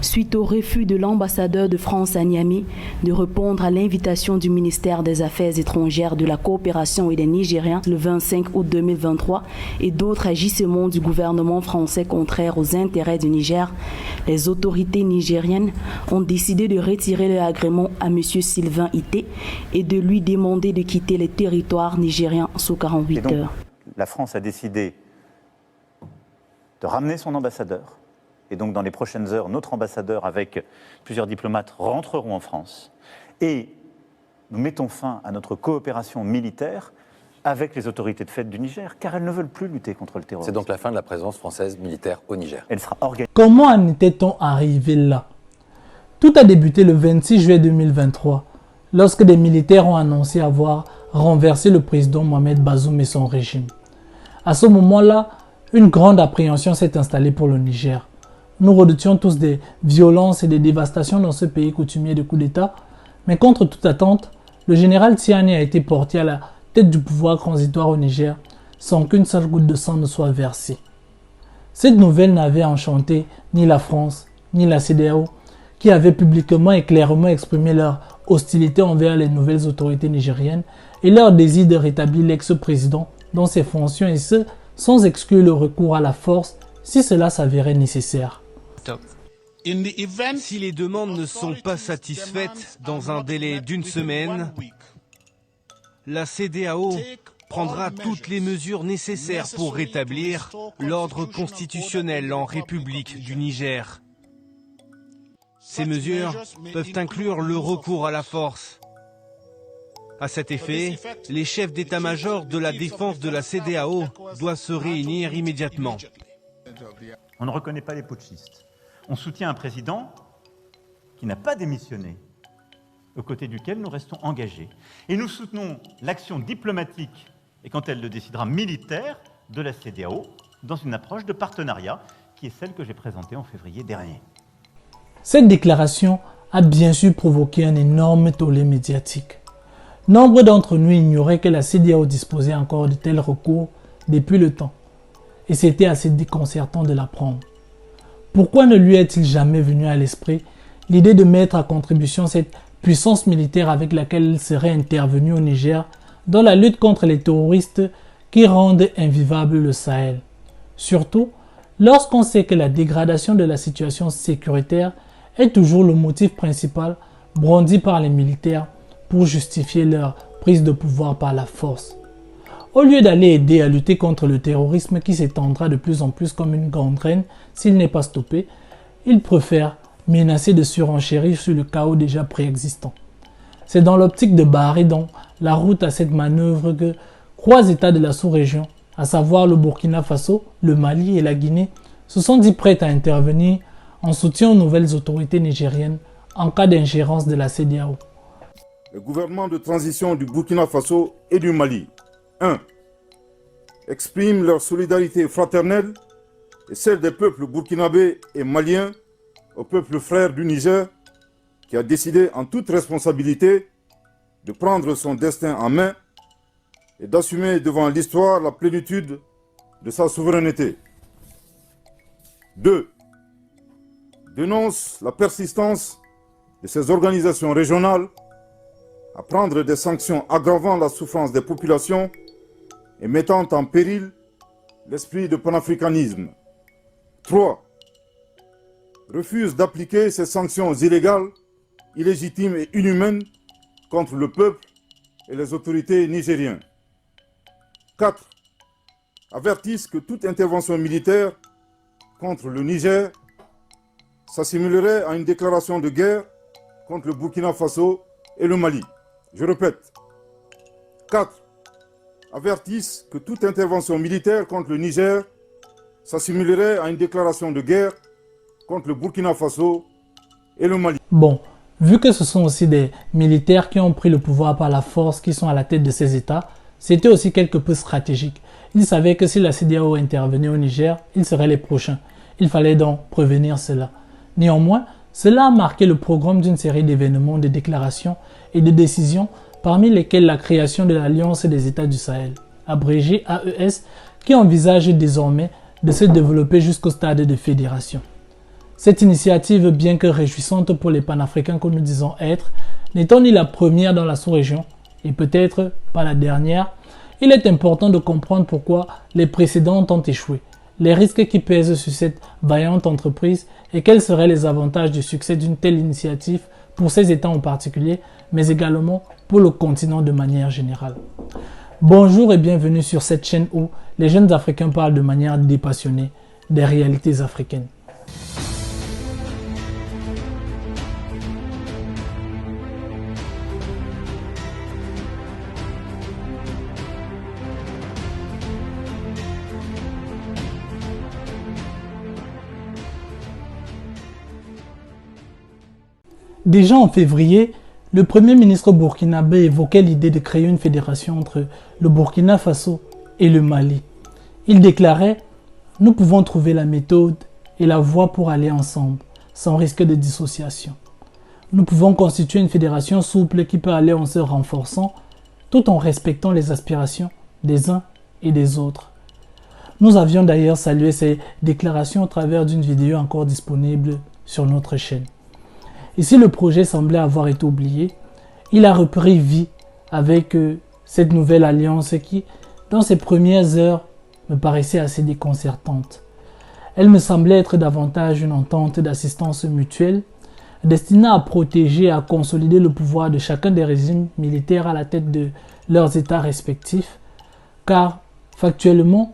suite au refus de l'ambassadeur de France à Niamey de répondre à l'invitation du ministère des Affaires étrangères, de la coopération et des Nigériens le 25 août 2023 et d'autres agissements du gouvernement français contraires aux intérêts du Niger, les autorités nigériennes ont décidé de retirer leur agrément à M. Sylvain Ité et de lui demander de quitter les territoires nigériens sous 48 heures. La France a décidé de ramener son ambassadeur. Et donc, dans les prochaines heures, notre ambassadeur, avec plusieurs diplomates, rentreront en France. Et nous mettons fin à notre coopération militaire avec les autorités de fait du Niger, car elles ne veulent plus lutter contre le terrorisme. C'est donc la fin de la présence française militaire au Niger. Elle sera organisée. Comment en était-on arrivé là? Tout a débuté le 26 juillet 2023, lorsque des militaires ont annoncé avoir renversé le président Mohamed Bazoum et son régime. À ce moment-là, une grande appréhension s'est installée pour le Niger. Nous redoutions tous des violences et des dévastations dans ce pays coutumier de coup d'État, mais contre toute attente, le général Tiani a été porté à la tête du pouvoir transitoire au Niger sans qu'une seule goutte de sang ne soit versée. Cette nouvelle n'avait enchanté ni la France, ni la CEDEAO, qui avaient publiquement et clairement exprimé leur hostilité envers les nouvelles autorités nigériennes et leur désir de rétablir l'ex-président dans ses fonctions, et ce, sans exclure le recours à la force si cela s'avérait nécessaire. Si les demandes ne sont pas satisfaites dans un délai d'une semaine, la CEDEAO prendra toutes les mesures nécessaires pour rétablir l'ordre constitutionnel en République du Niger. Ces mesures peuvent inclure le recours à la force. À cet effet, les chefs d'état-major de la défense de la CEDEAO doivent se réunir immédiatement. On ne reconnaît pas les putschistes. On soutient un président qui n'a pas démissionné, aux côtés duquel nous restons engagés. Et nous soutenons l'action diplomatique, et quand elle le décidera militaire, de la CEDEAO, dans une approche de partenariat, qui est celle que j'ai présentée en février dernier. Cette déclaration a bien sûr provoqué un énorme tollé médiatique. Nombre d'entre nous ignoraient que la CEDEAO disposait encore de tels recours depuis le temps. Et c'était assez déconcertant de l'apprendre. Pourquoi ne lui est-il jamais venu à l'esprit l'idée de mettre à contribution cette puissance militaire avec laquelle il serait intervenu au Niger dans la lutte contre les terroristes qui rendent invivable le Sahel? Surtout, lorsqu'on sait que la dégradation de la situation sécuritaire est toujours le motif principal brandi par les militaires pour justifier leur prise de pouvoir par la force. Au lieu d'aller aider à lutter contre le terrorisme qui s'étendra de plus en plus comme une gangrène s'il n'est pas stoppé, ils préfèrent menacer de surenchérir sur le chaos déjà préexistant. C'est dans l'optique de barrer donc la route à cette manœuvre que 3 États de la sous-région, à savoir le Burkina Faso, le Mali et la Guinée, se sont dit prêts à intervenir en soutien aux nouvelles autorités nigériennes en cas d'ingérence de la CEDEAO. Le gouvernement de transition du Burkina Faso et du Mali 1. Expriment leur solidarité fraternelle et celle des peuples burkinabés et maliens au peuple frère du Niger qui a décidé en toute responsabilité de prendre son destin en main et d'assumer devant l'histoire la plénitude de sa souveraineté. 2. Dénonce la persistance de ces organisations régionales à prendre des sanctions aggravant la souffrance des populations et mettant en péril l'esprit de panafricanisme. 3. Refuse d'appliquer ces sanctions illégales, illégitimes et inhumaines contre le peuple et les autorités nigériennes. 4. Avertissent que toute intervention militaire contre le Niger s'assimilerait à une déclaration de guerre contre le Burkina Faso et le Mali. Je répète. 4. Avertissent que toute intervention militaire contre le Niger s'assimilerait à une déclaration de guerre contre le Burkina Faso et le Mali. Bon, vu que ce sont aussi des militaires qui ont pris le pouvoir par la force qui sont à la tête de ces États, c'était aussi quelque peu stratégique. Ils savaient que si la CEDEAO intervenait au Niger, ils seraient les prochains. Il fallait donc prévenir cela. Néanmoins, cela a marqué le programme d'une série d'événements, de déclarations et de décisions, parmi lesquelles la création de l'Alliance des États du Sahel, abrégée AES, qui envisage désormais de se développer jusqu'au stade de fédération. Cette initiative, bien que réjouissante pour les panafricains que nous disons être, n'étant ni la première dans la sous-région et peut-être pas la dernière, il est important de comprendre pourquoi les précédentes ont échoué, les risques qui pèsent sur cette vaillante entreprise et quels seraient les avantages du succès d'une telle initiative pour ces États en particulier, mais également pour le continent de manière générale. Bonjour et bienvenue sur cette chaîne où les jeunes Africains parlent de manière dépassionnée des réalités africaines. Déjà en février, le Premier ministre burkinabé évoquait l'idée de créer une fédération entre le Burkina Faso et le Mali. Il déclarait « Nous pouvons trouver la méthode et la voie pour aller ensemble, sans risque de dissociation. Nous pouvons constituer une fédération souple qui peut aller en se renforçant, tout en respectant les aspirations des uns et des autres. » Nous avions d'ailleurs salué ces déclarations au travers d'une vidéo encore disponible sur notre chaîne. Et si le projet semblait avoir été oublié, il a repris vie avec cette nouvelle alliance qui, dans ses premières heures, me paraissait assez déconcertante. Elle me semblait être davantage une entente d'assistance mutuelle, destinée à protéger et à consolider le pouvoir de chacun des régimes militaires à la tête de leurs États respectifs, car, factuellement,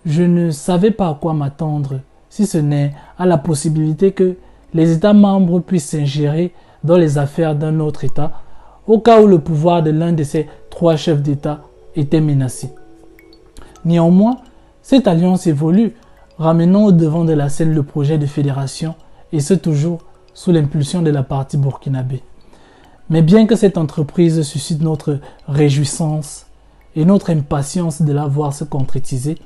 je ne savais pas à quoi m'attendre, si ce n'est à la possibilité que les États membres puissent s'ingérer dans les affaires d'un autre État au cas où le pouvoir de l'un de ces trois chefs d'État était menacé. Néanmoins, cette alliance évolue, ramenant au devant de la scène le projet de fédération, et ce toujours sous l'impulsion de la partie burkinabé. Mais bien que cette entreprise suscite notre réjouissance et notre impatience de la voir se concrétiser,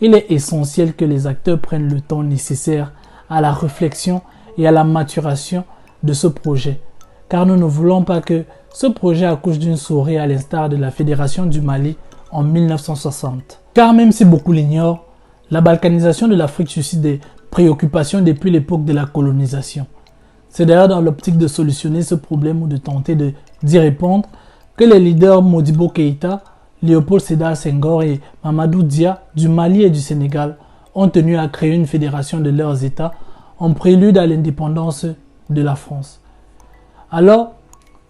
il est essentiel que les acteurs prennent le temps nécessaire à la réflexion et à la maturation de ce projet, car nous ne voulons pas que ce projet accouche d'une souris à l'instar de la Fédération du Mali en 1960. Car même si beaucoup l'ignorent, la balkanisation de l'Afrique suscite des préoccupations depuis l'époque de la colonisation. C'est d'ailleurs dans l'optique de solutionner ce problème ou de tenter d'y répondre que les leaders Modibo Keïta, Léopold Sédar Senghor et Mamadou Dia du Mali et du Sénégal ont tenu à créer une fédération de leurs États en prélude à l'indépendance de la France. Alors,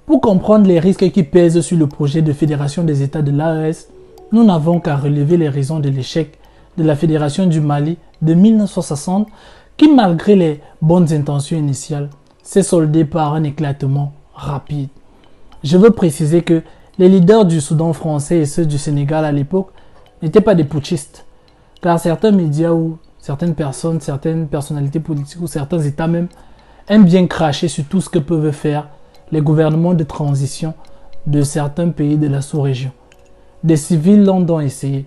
pour comprendre les risques qui pèsent sur le projet de fédération des États de l'AES, nous n'avons qu'à relever les raisons de l'échec de la fédération du Mali de 1960 qui, malgré les bonnes intentions initiales, s'est soldée par un éclatement rapide. Je veux préciser que les leaders du Soudan français et ceux du Sénégal à l'époque n'étaient pas des putschistes, car certains médias ou certaines personnes, certaines personnalités politiques ou certains États même aiment bien cracher sur tout ce que peuvent faire les gouvernements de transition de certains pays de la sous-région. Des civils l'ont donc essayé,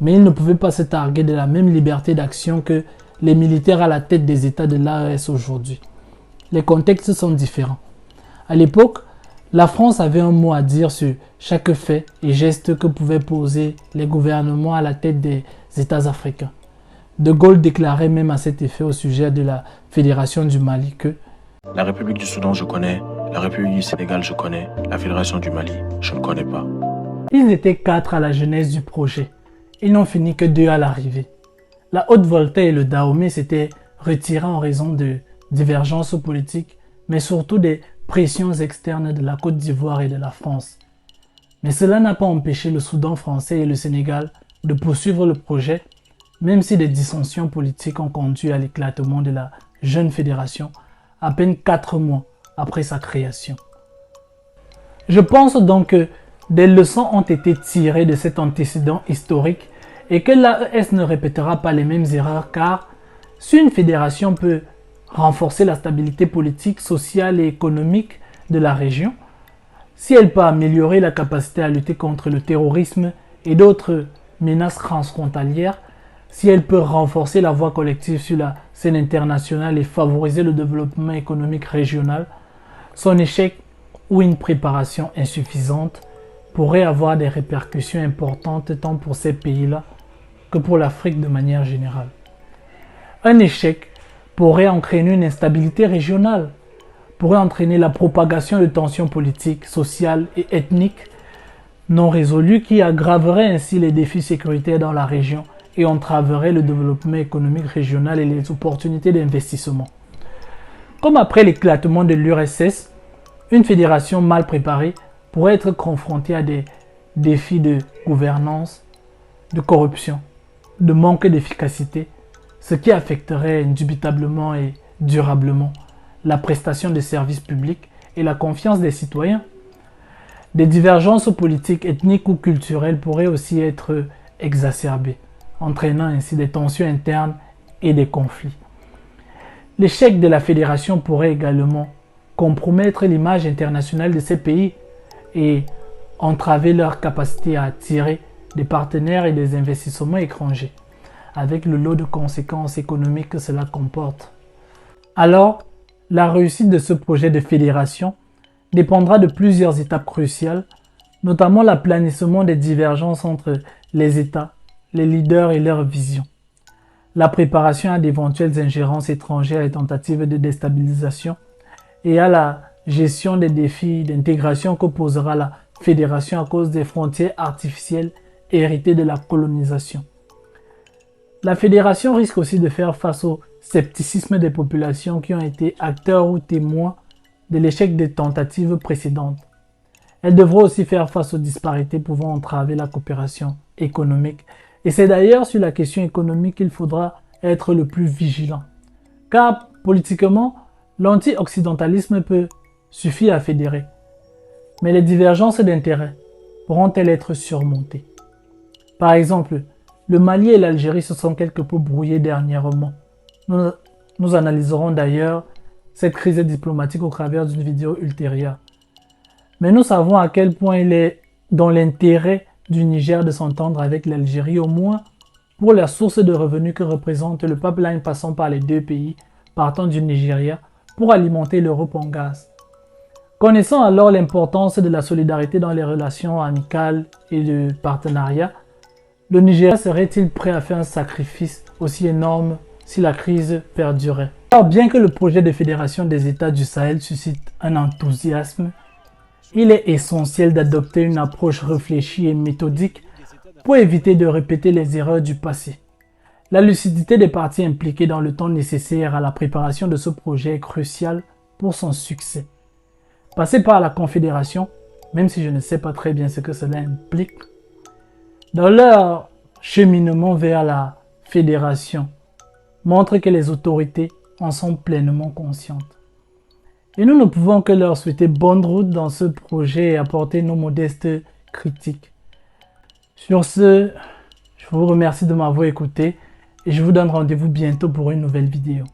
mais ils ne pouvaient pas se targuer de la même liberté d'action que les militaires à la tête des États de l'AES aujourd'hui. Les contextes sont différents. À l'époque, la France avait un mot à dire sur chaque fait et geste que pouvaient poser les gouvernements à la tête des États africains. De Gaulle déclarait même à cet effet au sujet de la Fédération du Mali que « La République du Soudan, je connais. La République du Sénégal, je connais. La Fédération du Mali, je ne connais pas. » Ils étaient 4 à la genèse du projet. Ils n'ont fini que 2 à l'arrivée. La Haute-Volta et le Dahomey s'étaient retirés en raison de divergences politiques, mais surtout des pressions externes de la Côte d'Ivoire et de la France. Mais cela n'a pas empêché le Soudan français et le Sénégal de poursuivre le projet, même si des dissensions politiques ont conduit à l'éclatement de la jeune fédération à peine 4 mois après sa création. Je pense donc que des leçons ont été tirées de cet antécédent historique et que l'AES ne répétera pas les mêmes erreurs car si une fédération peut renforcer la stabilité politique, sociale et économique de la région, si elle peut améliorer la capacité à lutter contre le terrorisme et d'autres menaces transfrontalières, si elle peut renforcer la voix collective sur la scène internationale et favoriser le développement économique régional, son échec ou une préparation insuffisante pourrait avoir des répercussions importantes tant pour ces pays-là que pour l'Afrique de manière générale. Un échec pourrait entraîner une instabilité régionale, pourrait entraîner la propagation de tensions politiques, sociales et ethniques non résolues qui aggraveraient ainsi les défis sécuritaires dans la région et entraveraient le développement économique régional et les opportunités d'investissement. Comme après l'éclatement de l'URSS, une fédération mal préparée pourrait être confrontée à des défis de gouvernance, de corruption, de manque d'efficacité, ce qui affecterait indubitablement et durablement la prestation de services publics et la confiance des citoyens. Des divergences politiques, ethniques ou culturelles pourraient aussi être exacerbées, entraînant ainsi des tensions internes et des conflits. L'échec de la fédération pourrait également compromettre l'image internationale de ces pays et entraver leur capacité à attirer des partenaires et des investissements étrangers, avec le lot de conséquences économiques que cela comporte. Alors, la réussite de ce projet de fédération dépendra de plusieurs étapes cruciales, notamment l'aplanissement des divergences entre les États, les leaders et leurs visions, la préparation à d'éventuelles ingérences étrangères et tentatives de déstabilisation, et à la gestion des défis d'intégration que posera la fédération à cause des frontières artificielles héritées de la colonisation. La fédération risque aussi de faire face au scepticisme des populations qui ont été acteurs ou témoins de l'échec des tentatives précédentes. Elle devra aussi faire face aux disparités pouvant entraver la coopération économique. Et c'est d'ailleurs sur la question économique qu'il faudra être le plus vigilant. Car politiquement, l'anti-occidentalisme peut suffire à fédérer. Mais les divergences d'intérêts pourront-elles être surmontées? Par exemple, le Mali et l'Algérie se sont quelque peu brouillés dernièrement. Nous analyserons d'ailleurs cette crise diplomatique au travers d'une vidéo ultérieure. Mais nous savons à quel point il est dans l'intérêt du Niger de s'entendre avec l'Algérie, au moins pour la source de revenus que représente le pipeline passant par les deux pays, partant du Nigeria, pour alimenter l'Europe en gaz. Connaissant alors l'importance de la solidarité dans les relations amicales et de partenariat, le Nigeria serait-il prêt à faire un sacrifice aussi énorme si la crise perdurait? Alors, bien que le projet de fédération des États du Sahel suscite un enthousiasme, il est essentiel d'adopter une approche réfléchie et méthodique pour éviter de répéter les erreurs du passé. La lucidité des parties impliquées dans le temps nécessaire à la préparation de ce projet est cruciale pour son succès. Passer par la confédération, même si je ne sais pas très bien ce que cela implique, dans leur cheminement vers la fédération, montre que les autorités en sont pleinement conscientes. Et nous ne pouvons que leur souhaiter bonne route dans ce projet et apporter nos modestes critiques. Sur ce, je vous remercie de m'avoir écouté et je vous donne rendez-vous bientôt pour une nouvelle vidéo.